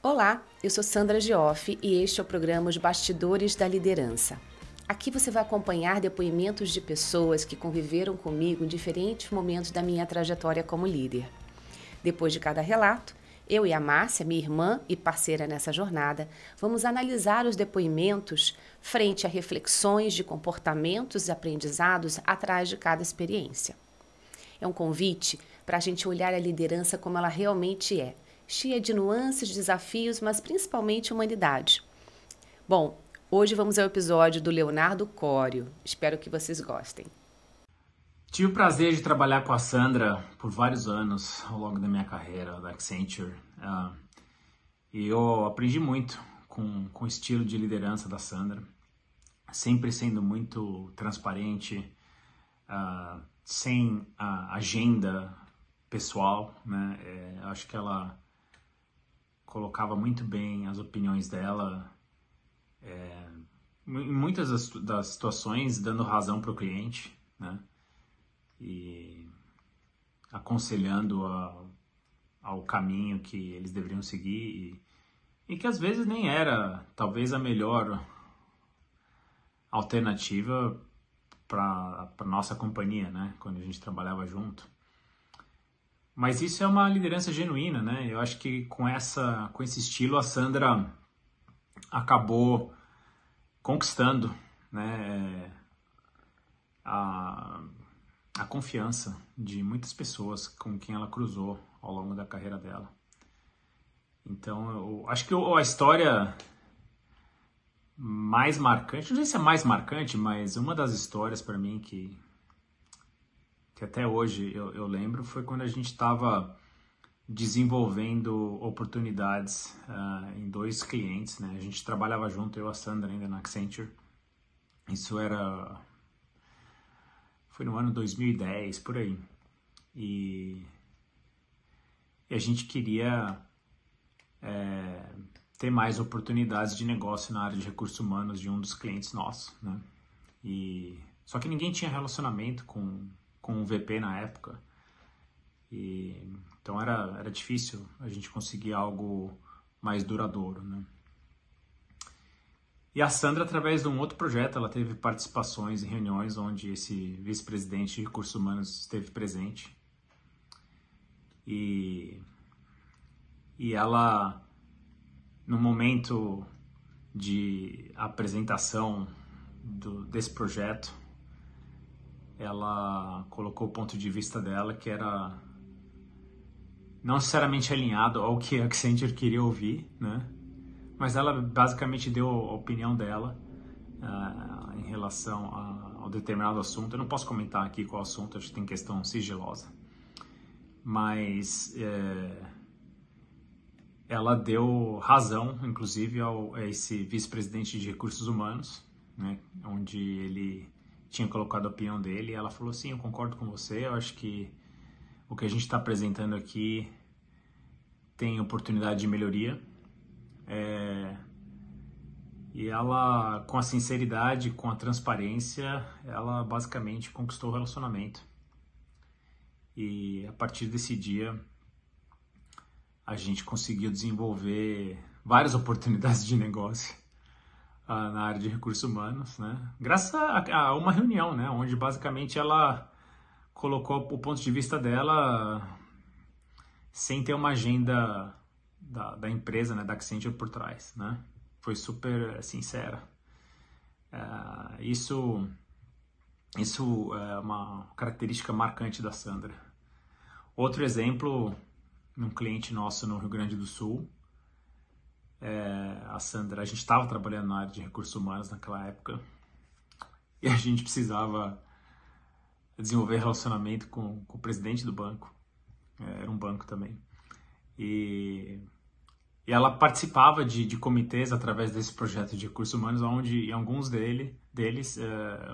Olá, eu sou Sandra Gioff e este é o programa Os Bastidores da Liderança. Aqui você vai acompanhar depoimentos de pessoas que conviveram comigo em diferentes momentos da minha trajetória como líder. Depois de cada relato, eu e a Márcia, minha irmã e parceira nessa jornada, vamos analisar os depoimentos frente a reflexões de comportamentos e aprendizados atrás de cada experiência. É um convite para a gente olhar a liderança como ela realmente é, cheia de nuances, desafios, mas principalmente humanidade. Bom, hoje vamos ao episódio do Leonardo Cório. Espero que vocês gostem. Tive o prazer de trabalhar com a Sandra por vários anos ao longo da minha carreira da Accenture. E eu aprendi muito com o estilo de liderança da Sandra, sempre sendo muito transparente, sem agenda pessoal, né? Acho que ela colocava muito bem as opiniões dela, em muitas das situações dando razão para o cliente, né? E aconselhando ao caminho que eles deveriam seguir e que às vezes nem era talvez a melhor alternativa para nossa companhia, né? Quando a gente trabalhava junto. Mas isso é uma liderança genuína, né? Eu acho que com esse estilo a Sandra acabou conquistando, né, a confiança de muitas pessoas com quem ela cruzou ao longo da carreira dela. Então, eu acho que a história mais marcante, não sei se é mais marcante, mas uma das histórias para mim que até hoje eu lembro foi quando a gente estava desenvolvendo oportunidades em dois clientes, né? A gente trabalhava junto, eu e a Sandra ainda na Accenture. Isso foi no ano 2010, por aí. E a gente queria ter mais oportunidades de negócio na área de recursos humanos de um dos clientes nossos, né? Só que ninguém tinha relacionamento com o VP na época. Então era difícil a gente conseguir algo mais duradouro, né? E a Sandra, através de um outro projeto, ela teve participações em reuniões onde esse vice-presidente de recursos humanos esteve presente. E ela, no momento de apresentação desse projeto, ela colocou o ponto de vista dela, que era não necessariamente alinhado ao que a Accenture queria ouvir, né? Mas ela basicamente deu a opinião dela em relação ao determinado assunto. Eu não posso comentar aqui qual assunto, acho que tem questão sigilosa. Mas ela deu razão, inclusive, a esse vice-presidente de recursos humanos, né? Onde ele tinha colocado a opinião dele, e ela falou: sim, eu concordo com você, eu acho que o que a gente está apresentando aqui tem oportunidade de melhoria. E ela, com a sinceridade, com a transparência, ela basicamente conquistou o relacionamento. E a partir desse dia, a gente conseguiu desenvolver várias oportunidades de negócio na área de recursos humanos, né? Graças a uma reunião, né? Onde basicamente ela colocou o ponto de vista dela sem ter uma agenda da empresa, né, da Accenture por trás, né? Foi super sincera. Isso é uma característica marcante da Sandra. Outro exemplo, num cliente nosso no Rio Grande do Sul, a Sandra, a gente estava trabalhando na área de recursos humanos naquela época e a gente precisava desenvolver relacionamento com o presidente do banco, era um banco também, e ela participava de comitês através desse projeto de recursos humanos, onde em alguns deles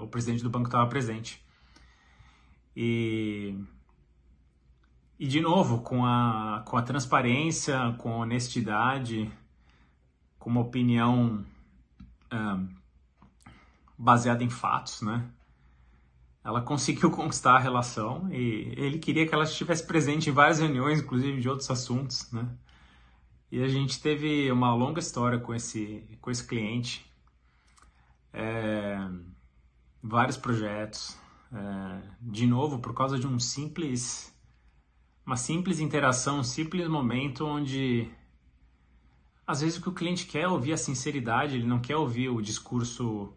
o presidente do banco estava presente. E de novo, com a transparência, com a honestidade, com uma opinião baseada em fatos, né? Ela conseguiu conquistar a relação e ele queria que ela estivesse presente em várias reuniões, inclusive de outros assuntos, né? E a gente teve uma longa história com esse cliente, vários projetos, de novo, por causa de uma simples interação, um simples momento onde, às vezes, o que o cliente quer é ouvir a sinceridade, ele não quer ouvir o discurso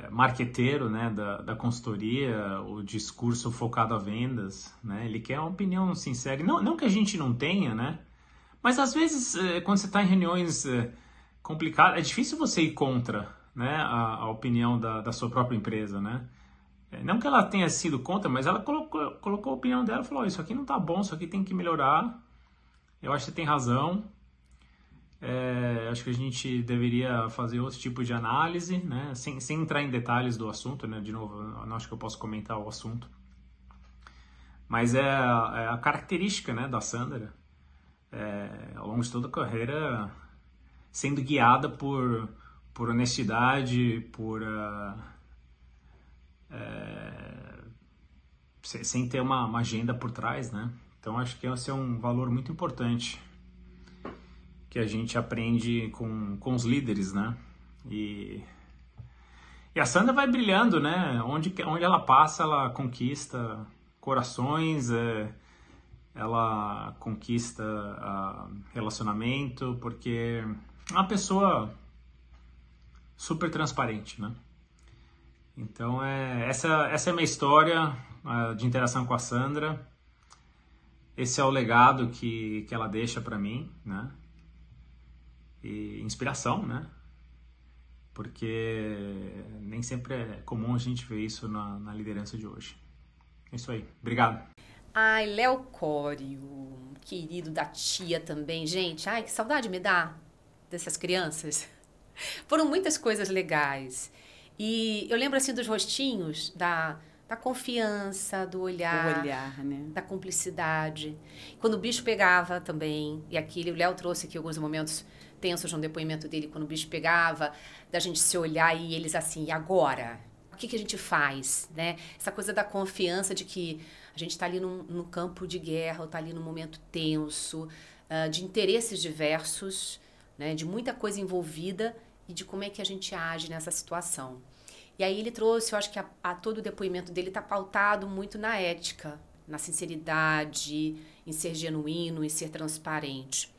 marqueteiro, né, da consultoria, o discurso focado a vendas, né? Ele quer uma opinião sincera. Não que a gente não tenha, né? Mas às vezes, quando você está em reuniões complicadas, é difícil você ir contra, né, a opinião da sua própria empresa, né? Não que ela tenha sido contra, mas ela colocou a opinião dela e falou: isso aqui não está bom, isso aqui tem que melhorar. Eu acho que você tem razão. Acho que a gente deveria fazer outro tipo de análise, né? Sem entrar em detalhes do assunto, né? De novo, eu não acho que eu posso comentar o assunto. Mas é a característica, né, da Sandra, ao longo de toda a carreira, sendo guiada por honestidade, sem ter uma agenda por trás, né? Então acho que esse é um valor muito importante que a gente aprende com os líderes, né? E a Sandra vai brilhando, né? Onde ela passa, ela conquista corações, ela conquista relacionamento, porque é uma pessoa super transparente, né? Então, essa é a minha história de interação com a Sandra. Esse é o legado que ela deixa para mim, né? E inspiração, né? Porque nem sempre é comum a gente ver isso na liderança de hoje. É isso aí. Obrigado. Ai, Léo Cório, querido da tia também. Gente, ai, que saudade me dá dessas crianças. Foram muitas coisas legais. E eu lembro, assim, dos rostinhos, da confiança, do olhar, né? Da cumplicidade. Quando o bicho pegava também, e aquele, o Léo trouxe aqui alguns momentos tensos no depoimento dele, quando o bicho pegava, da gente se olhar e eles assim, e agora? O que a gente faz, né? Essa coisa da confiança de que a gente está ali no campo de guerra, ou está ali num momento tenso, de interesses diversos, né? De muita coisa envolvida e de como é que a gente age nessa situação. E aí ele trouxe, eu acho que todo o depoimento dele está pautado muito na ética, na sinceridade, em ser genuíno, em ser transparente.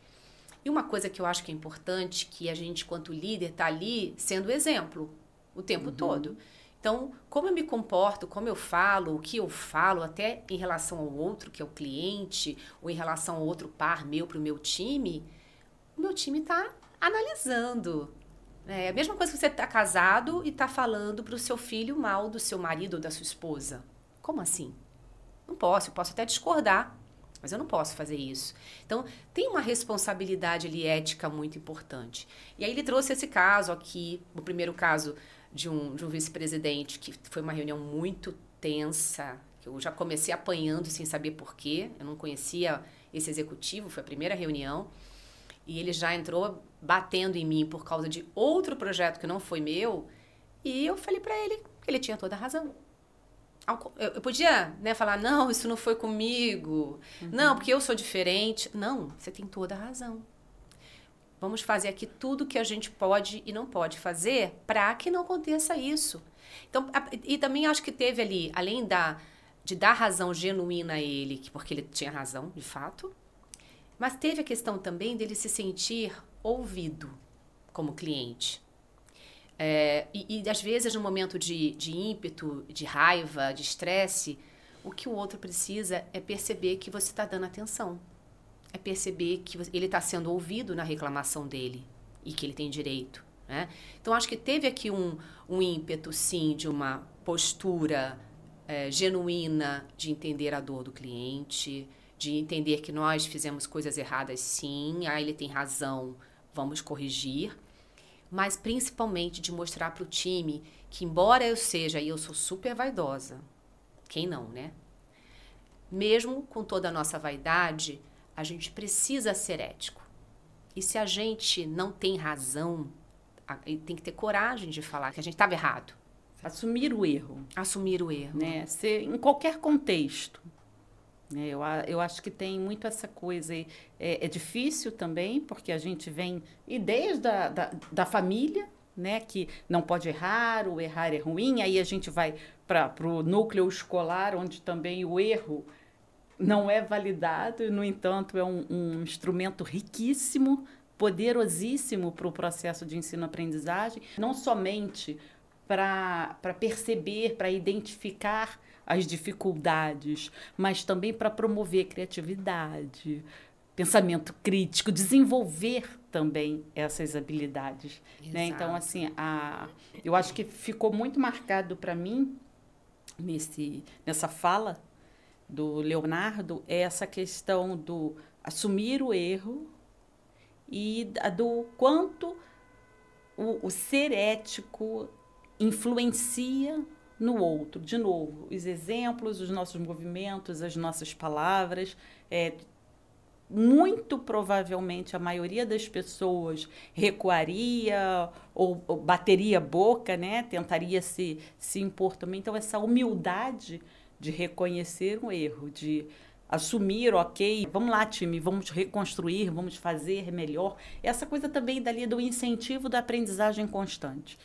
E uma coisa que eu acho que é importante, que a gente, quanto líder, está ali sendo exemplo o tempo todo. Então, como eu me comporto, como eu falo, o que eu falo, até em relação ao outro, que é o cliente, ou em relação ao outro par meu, para o meu time, o meu time está analisando. É a mesma coisa que você está casado e está falando para o seu filho mal do seu marido ou da sua esposa. Como assim? Não posso, eu posso até discordar, mas eu não posso fazer isso. Então, tem uma responsabilidade ali ética muito importante. E aí ele trouxe esse caso aqui, o primeiro caso de um vice-presidente, que foi uma reunião muito tensa, que eu já comecei apanhando sem saber por quê, eu não conhecia esse executivo, foi a primeira reunião, e ele já entrou batendo em mim por causa de outro projeto que não foi meu, e eu falei para ele que ele tinha toda a razão. Eu podia, né, falar, não, isso não foi comigo, não, porque eu sou diferente. Não, você tem toda a razão. Vamos fazer aqui tudo que a gente pode e não pode fazer para que não aconteça isso. Então, e também acho que teve ali, além de dar razão genuína a ele, porque ele tinha razão, de fato, mas teve a questão também dele se sentir ouvido como cliente. E às vezes, no momento de ímpeto, de raiva, de estresse, o que o outro precisa é perceber que você está dando atenção. É perceber que ele está sendo ouvido na reclamação dele e que ele tem direito, né? Então, acho que teve aqui um ímpeto, sim, de uma postura genuína de entender a dor do cliente, de entender que nós fizemos coisas erradas, sim, ele tem razão, vamos corrigir. Mas principalmente de mostrar para o time que, embora eu sou super vaidosa, quem não, né? Mesmo com toda a nossa vaidade, a gente precisa ser ético. E se a gente não tem razão, tem que ter coragem de falar que a gente estava errado. Assumir o erro. Assumir o erro. Né? Em qualquer contexto. né? Eu acho que tem muito essa coisa. É difícil também, porque a gente vem ideias da família, né? Que não pode errar, o errar é ruim. Aí a gente vai para o núcleo escolar, onde também o erro não é validado, e, no entanto, é um instrumento riquíssimo, poderosíssimo para o processo de ensino-aprendizagem, não somente para perceber, para identificar as dificuldades, mas também para promover criatividade, pensamento crítico, desenvolver também essas habilidades. Né? Então, assim, eu acho que ficou muito marcado para mim, nessa fala do Leonardo, é essa questão do assumir o erro e do quanto o ser ético influencia no outro. De novo, os exemplos, os nossos movimentos, as nossas palavras. Muito provavelmente a maioria das pessoas recuaria ou bateria a boca, né? Tentaria se impor também. Então, essa humildade de reconhecer um erro, de assumir, ok, vamos lá, time, vamos reconstruir, vamos fazer melhor. Essa coisa também dali do incentivo da aprendizagem constante.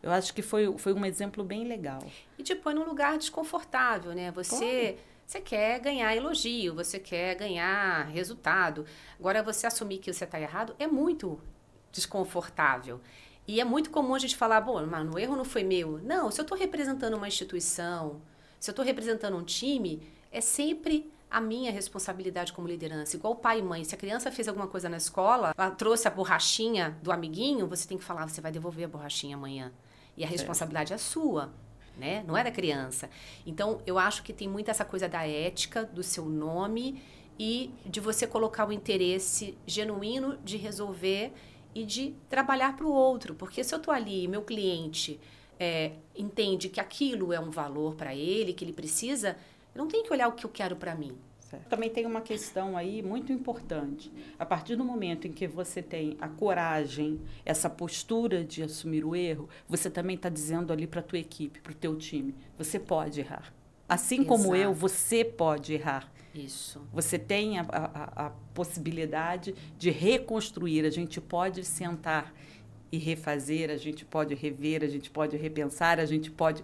Eu acho que foi um exemplo bem legal. E te põe num lugar desconfortável, né? Você quer ganhar elogio, você quer ganhar resultado. Agora, você assumir que você está errado é muito desconfortável. E é muito comum a gente falar, bom, mas o erro não foi meu. Não, se eu estou representando uma instituição, se eu estou representando um time, é sempre a minha responsabilidade como liderança. Igual pai e mãe. Se a criança fez alguma coisa na escola, ela trouxe a borrachinha do amiguinho, você tem que falar, você vai devolver a borrachinha amanhã. E a responsabilidade é sua, né? Não é da criança. Então, eu acho que tem muito essa coisa da ética, do seu nome e de você colocar o interesse genuíno de resolver e de trabalhar para o outro. Porque se eu estou ali e meu cliente entende que aquilo é um valor para ele, que ele precisa, eu não tenho que olhar o que eu quero para mim. Certo. Também tem uma questão aí muito importante. A partir do momento em que você tem a coragem, essa postura de assumir o erro, você também está dizendo ali para a tua equipe, para o teu time, você pode errar. Assim como eu, você pode errar. Isso. Você tem a possibilidade de reconstruir. A gente pode sentar e refazer, a gente pode rever, a gente pode repensar, a gente pode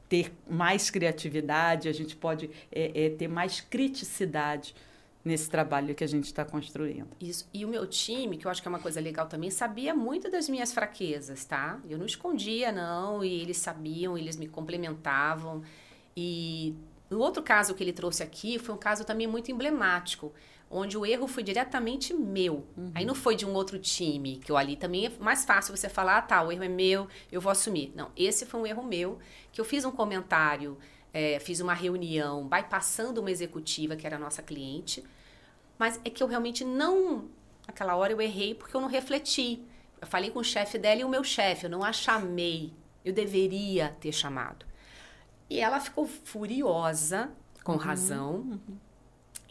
ter mais criatividade, a gente pode ter mais criticidade nesse trabalho que a gente está construindo. Isso. E o meu time, que eu acho que é uma coisa legal também, sabia muito das minhas fraquezas, tá? Eu não escondia, não, e eles sabiam, eles me complementavam. E o outro caso que ele trouxe aqui foi um caso também muito emblemático, onde o erro foi diretamente meu. Aí não foi de um outro time, que eu ali também é mais fácil você falar, tá, o erro é meu, eu vou assumir. Não, esse foi um erro meu, que eu fiz um comentário, fiz uma reunião, bypassando uma executiva, que era a nossa cliente, mas é que eu realmente não... Naquela hora eu errei porque eu não refleti. Eu falei com o chefe dela e o meu chefe, eu não a chamei. Eu deveria ter chamado. E ela ficou furiosa, com razão.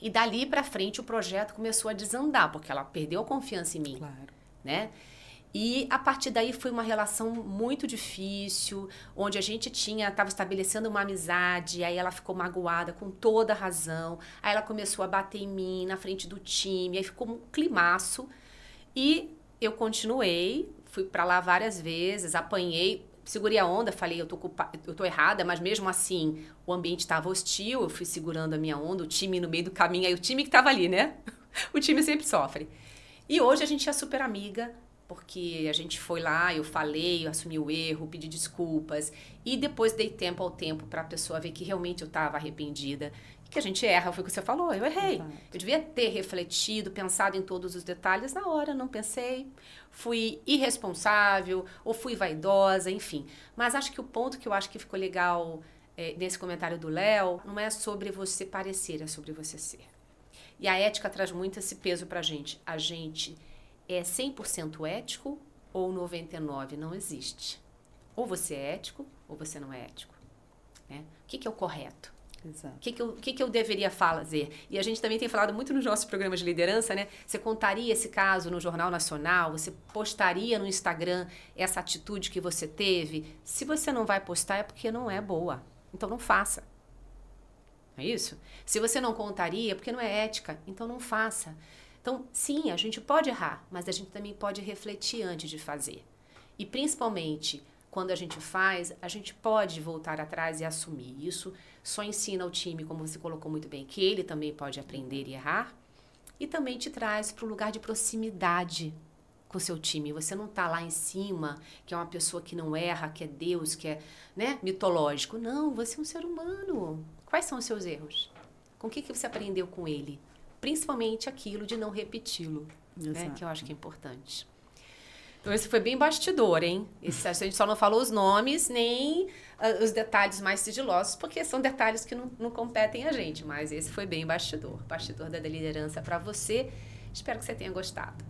E dali para frente o projeto começou a desandar, porque ela perdeu a confiança em mim. Claro. Né? E a partir daí foi uma relação muito difícil, onde a gente estava estabelecendo uma amizade, aí ela ficou magoada com toda a razão, aí ela começou a bater em mim na frente do time, aí ficou um climaço. E eu continuei, fui para lá várias vezes, apanhei, segurei a onda, falei, eu tô errada, mas mesmo assim o ambiente estava hostil, eu fui segurando a minha onda, o time no meio do caminho, aí o time que estava ali, né? O time sempre sofre. E hoje a gente é super amiga, porque a gente foi lá, eu falei, eu assumi o erro, pedi desculpas, e depois dei tempo ao tempo para a pessoa ver que realmente eu estava arrependida, que a gente erra, foi o que você falou, eu errei. Exato. Eu devia ter refletido, pensado em todos os detalhes, na hora não pensei, fui irresponsável, ou fui vaidosa, enfim. Mas acho que o ponto que eu acho que ficou legal nesse comentário do Léo, não é sobre você parecer, é sobre você ser. E a ética traz muito esse peso pra gente. A gente é 100% ético ou 99%? Não existe. Ou você é ético ou você não é ético. Né? O que é o correto? Exato. O que eu deveria fazer? E a gente também tem falado muito nos nossos programas de liderança, né? Você contaria esse caso no Jornal Nacional? Você postaria no Instagram essa atitude que você teve? Se você não vai postar é porque não é boa. Então não faça. Não é isso? Se você não contaria, porque não é ética, então não faça. Então, sim, a gente pode errar, mas a gente também pode refletir antes de fazer. E principalmente, quando a gente faz, a gente pode voltar atrás e assumir. Isso só ensina ao time, como você colocou muito bem, que ele também pode aprender e errar. E também te traz para um lugar de proximidade com o seu time. Você não está lá em cima, que é uma pessoa que não erra, que é Deus, que é, né, mitológico. Não, você é um ser humano. Quais são os seus erros? Com o que você aprendeu com ele? Principalmente aquilo de não repeti-lo, né, que eu acho que é importante. Então, esse foi bem bastidor, hein? A gente só não falou os nomes, nem os detalhes mais sigilosos, porque são detalhes que não competem a gente, mas esse foi bem bastidor. Bastidor da liderança para você. Espero que você tenha gostado.